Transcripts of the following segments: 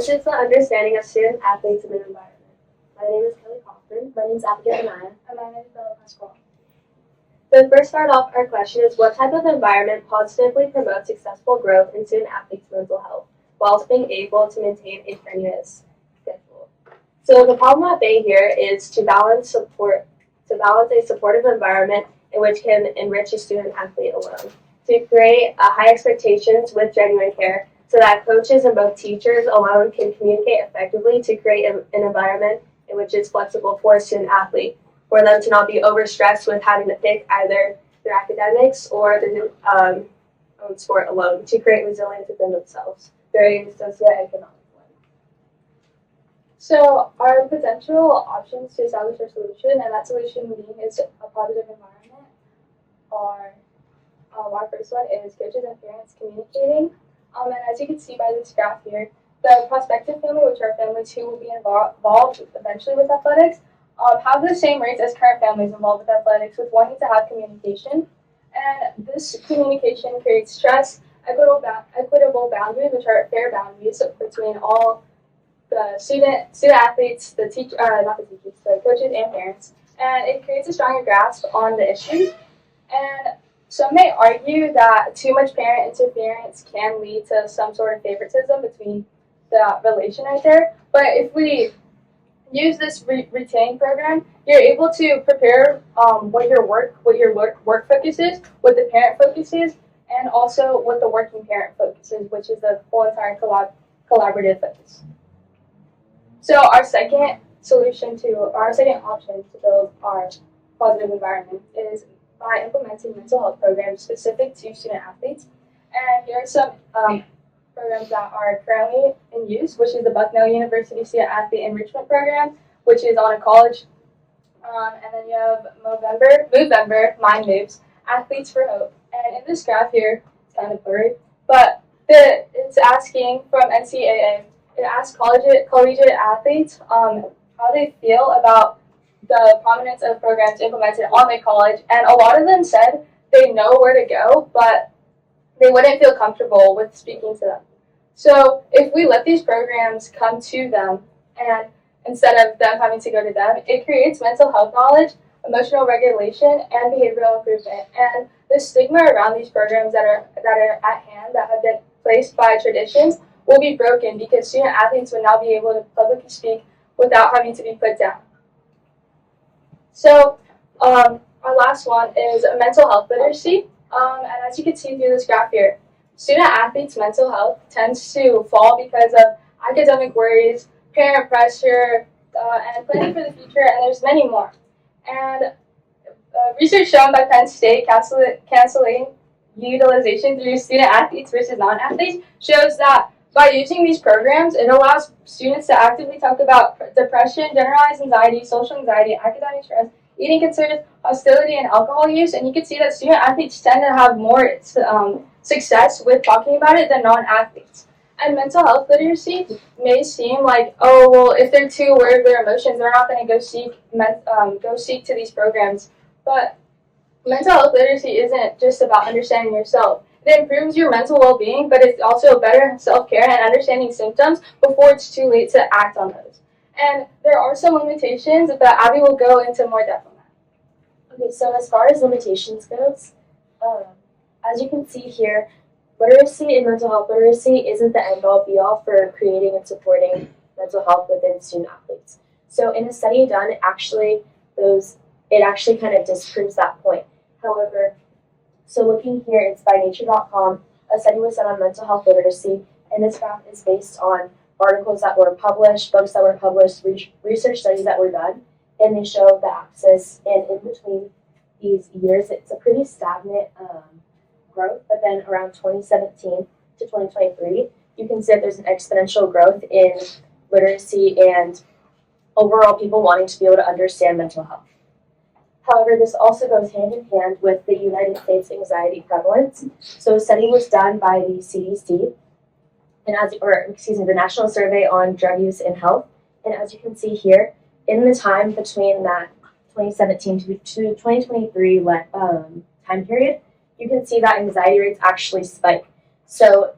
This is the understanding of student athletes in an environment. My name is Kelly Kaufman. My name is Abigail Anaya. And my name is Bella Pasquale. So to first start off, our question is, what type of environment positively promotes successful growth in student athletes' mental health, whilst being able to maintain a strenuous schedule? So the problem at bay here is to balance a supportive environment in which can enrich a student athlete alone, to create high expectations with genuine care, so that coaches and both teachers alone can communicate effectively to create an environment in which is flexible for a student athlete, for them to not be overstressed with having to pick either their academics or their own sport alone, to create resilience within themselves during socioeconomic. So our potential options to establish our solution, and that solution being is a positive environment, are our first one is coaches and parents communicating. And as you can see by this graph here, the prospective family, which are families who will be involved eventually with athletics, have the same rates as current families involved with athletics, with wanting to have communication. And this communication creates trust, equitable boundaries, which are fair boundaries between all the student athletes, the coaches and parents, and it creates a stronger grasp on the issues. And some may argue that too much parent interference can lead to some sort of favoritism between the relation right there. But if we use this retaining program, you're able to prepare what your work focus is, what the parent focus is, and also what the working parent focus is, which is the whole entire collaborative focus. So our second option to build our positive environment is by implementing mental health programs specific to student athletes. And here are some programs that are currently in use, which is the Bucknell University Student Athlete Enrichment Program, which is on a college. And then you have Movember, Mind Moves, Athletes for Hope. And in this graph here, it's kind of blurry, but it's asking from NCAA, it asks collegiate athletes how they feel about the prominence of programs implemented on their college, and a lot of them said they know where to go, but they wouldn't feel comfortable with speaking to them. So if we let these programs come to them, and instead of them having to go to them, it creates mental health knowledge, emotional regulation, and behavioral improvement. And the stigma around these programs that are at hand, that have been placed by traditions, will be broken, because student athletes will now be able to publicly speak without having to be put down. So our last one is mental health literacy. And as you can see through this graph here, student athletes' mental health tends to fall because of academic worries, parent pressure, and planning for the future, and there's many more. And research shown by Penn State counseling utilization through student athletes versus non-athletes shows that by using these programs, it allows students to actively talk about depression, generalized anxiety, social anxiety, academic stress, eating concerns, hostility, and alcohol use. And you can see that student athletes tend to have more success with talking about it than non-athletes. And mental health literacy may seem like, oh, well, if they're too aware of their emotions, they're not going to go seek to these programs. But mental health literacy isn't just about understanding yourself. It improves your mental well-being, but it's also better self-care and understanding symptoms before it's too late to act on those. And there are some limitations, but Abby will go into more depth on that. Okay, so as far as limitations goes, as you can see here, literacy and mental health literacy isn't the end-all be-all for creating and supporting mental health within student athletes. So in a study done, it actually kind of disproves that point. However, so looking here, it's by nature.com. A study was done on mental health literacy, and this graph is based on articles that were published, books that were published, research studies that were done, and they show the axis, and in between these years, it's a pretty stagnant growth, but then around 2017 to 2023, you can see that there's an exponential growth in literacy and overall people wanting to be able to understand mental health. However, this also goes hand in hand with the United States anxiety prevalence. So a study was done by the CDC, the National Survey on Drug Use and Health. And as you can see here, in the time between that 2017 to 2023 time period, you can see that anxiety rates actually spike. So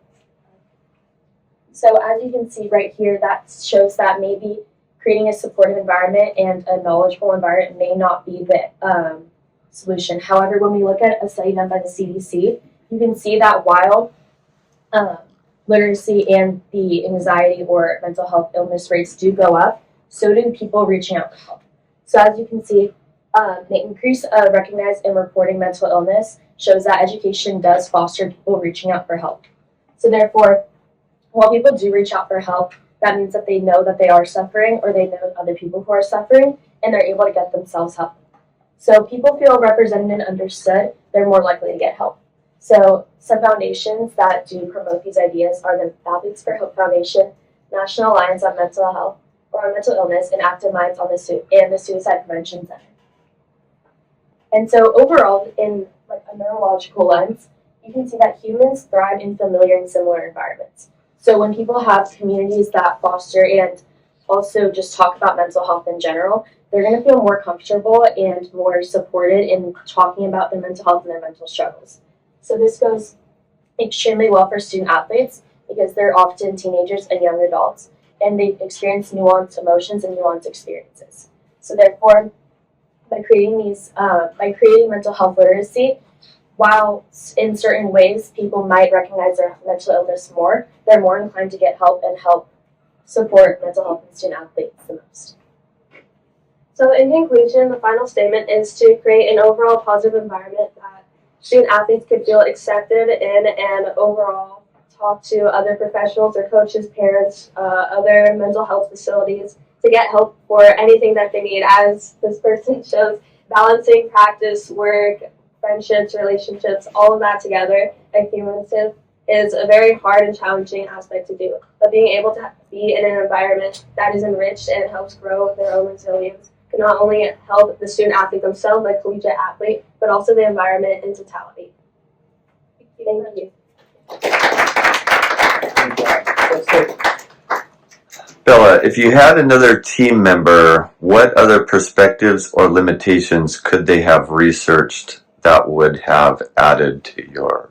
So as you can see right here, that shows that maybe creating a supportive environment and a knowledgeable environment may not be the solution. However, when we look at a study done by the CDC, you can see that while literacy and the anxiety or mental health illness rates do go up, so do people reaching out for help. So as you can see, the increase of recognized and reporting mental illness shows that education does foster people reaching out for help. So therefore, while people do reach out for help, that means that they know that they are suffering or they know other people who are suffering and they're able to get themselves help. So people feel represented and understood, they're more likely to get help. So some foundations that do promote these ideas are the Athletes for Hope Foundation, National Alliance on Mental Health or Mental Illness, and Active Minds on and the Suicide Prevention Center. And so overall, in like a neurological lens, you can see that humans thrive in familiar and similar environments. So when people have communities that foster and also just talk about mental health in general, they're going to feel more comfortable and more supported in talking about their mental health and their mental struggles. So this goes extremely well for student athletes because they're often teenagers and young adults, and they experience nuanced emotions and nuanced experiences. So therefore, by creating mental health literacy, while in certain ways people might recognize their mental illness more, they're more inclined to get help and help support mental health in student athletes the most. So in conclusion, the final statement is to create an overall positive environment that student athletes could feel accepted in and overall talk to other professionals or coaches, parents, other mental health facilities to get help for anything that they need. As this person shows, balancing practice, work, friendships, relationships, all of that together, like cumulative, is a very hard and challenging aspect to do. But being able to be in an environment that is enriched and helps grow their own resilience can not only help the student athlete themselves, like collegiate athlete, but also the environment in totality. Thank you. Bella, if you had another team member, what other perspectives or limitations could they have researched that would have added to your?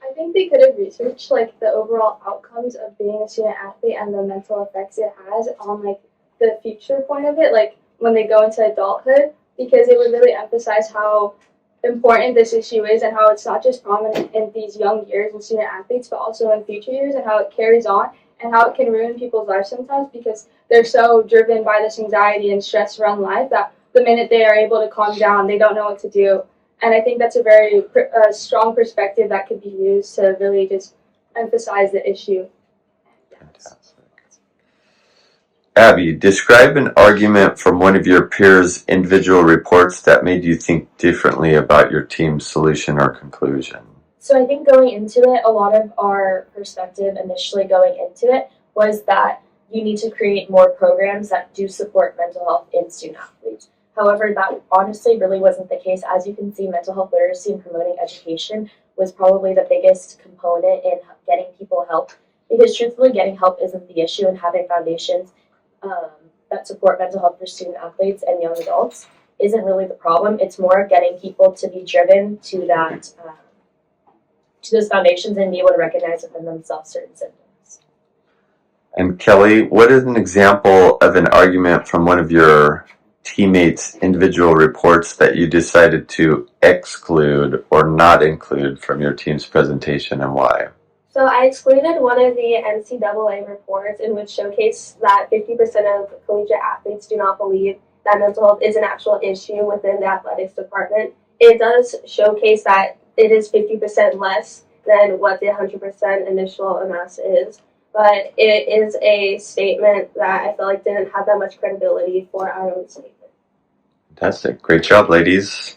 I think they could have researched like the overall outcomes of being a student athlete and the mental effects it has on like the future point of it, like when they go into adulthood, because it would really emphasize how important this issue is and how it's not just prominent in these young years in student athletes, but also in future years, and how it carries on and how it can ruin people's lives sometimes because they're so driven by this anxiety and stress around life that the minute they are able to calm down, they don't know what to do. And I think that's a very strong perspective that could be used to really just emphasize the issue. Fantastic. Abby, describe an argument from one of your peers' individual reports that made you think differently about your team's solution or conclusion. So I think going into it, a lot of our perspective initially going into it was that you need to create more programs that do support mental health in student athletes. However, that honestly really wasn't the case. As you can see, mental health literacy and promoting education was probably the biggest component in getting people help, because truthfully, getting help isn't the issue, and having foundations that support mental health for student athletes and young adults isn't really the problem. It's more of getting people to be driven to that, to those foundations and be able to recognize within themselves certain symptoms. And Kelly, what is an example of an argument from one of your teammates' individual reports that you decided to exclude or not include from your team's presentation, and why? So I excluded one of the NCAA reports in which showcased that 50% of collegiate athletes do not believe that mental health is an actual issue within the athletics department. It does showcase that it is 50% less than what the 100% initial amass is, but it is a statement that I feel like didn't have that much credibility for our own statement. Fantastic. Great job, ladies.